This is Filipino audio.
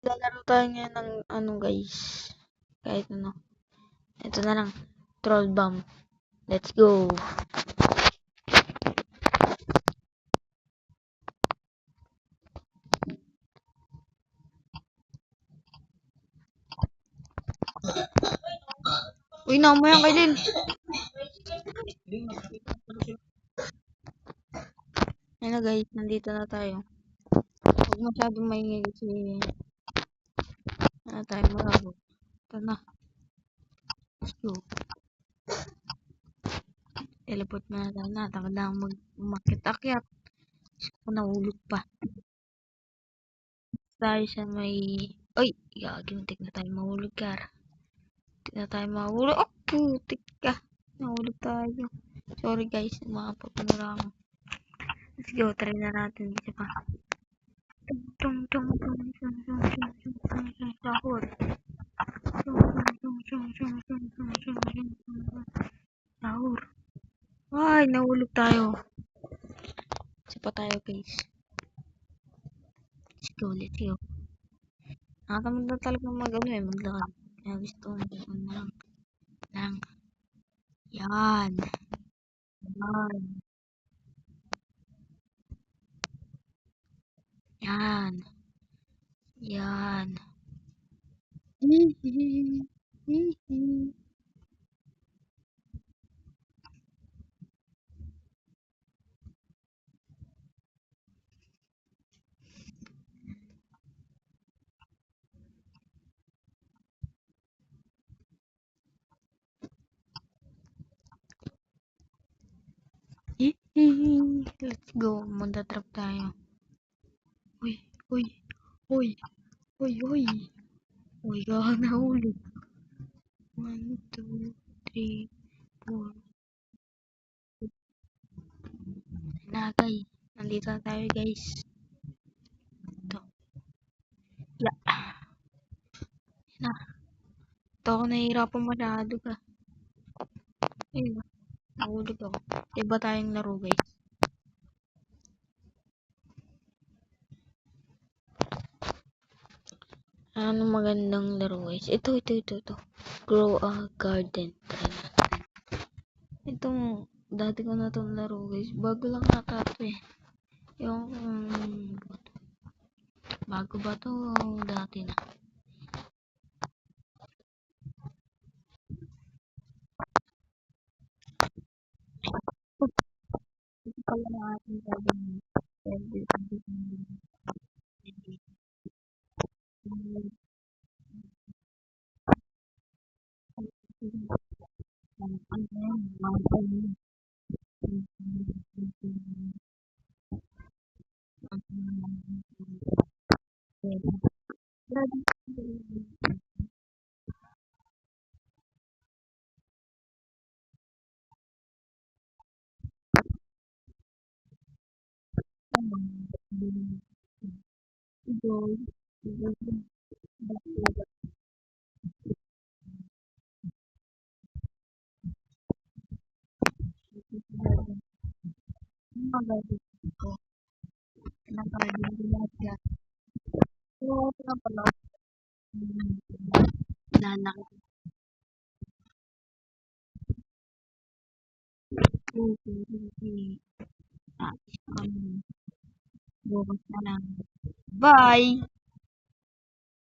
Lalaro tayo ngayon ng ano guys. Kahit ano. Ito na lang. Troll bomb. Let's go. Uy, naamo yan kay Lil. Ayun na guys, nandito na tayo. Huwag masyadong maingay kasi ano tayo malabo. Ito na. Let's go. Teleport na tayo na. Takad na umakit-akyat. Ako nahulog pa. Tayo sa may... Uy! Gagi, muntik na tayo mahulog kar. Muntik na tayo mahulog. Oh, putik ka. Nahulog tayo. Sorry guys, mga papunura ako. Let's go, try na natin. Isa pa. Tung tung tung tung tung tung tung tung tung tung sahur. Tung tung tung tung tung tung tung tung tung sahur. Ay, nahulog tayo. Isa pa tayo guys. Let's go, let's go. Nakatamad na talaga maglakad. Kaya gusto ko lang. Yan. Yan. Yan. Yan. Hihi. Hihi. Hihi. Let's go. Munda trap tayo. Uy. Uy. Uy. Uy. Uy. Uy. Nahulog. 1, 2, 3, 4. Nagay. Nandito na tayo guys. Ito. Ya. Na. Ito ako nahihirapan masyado ka. Ayun. Nahulog ako. Iba tayong laro guys. Ano magandang laro guys. Ito. Grow a garden. Try natin. Itong dati ko na itong laro guys. Bago lang ata ito eh. Yung bago ba to dati na? Ito pala na ating gagawin. Lalaki. Bukas na lang. Bye!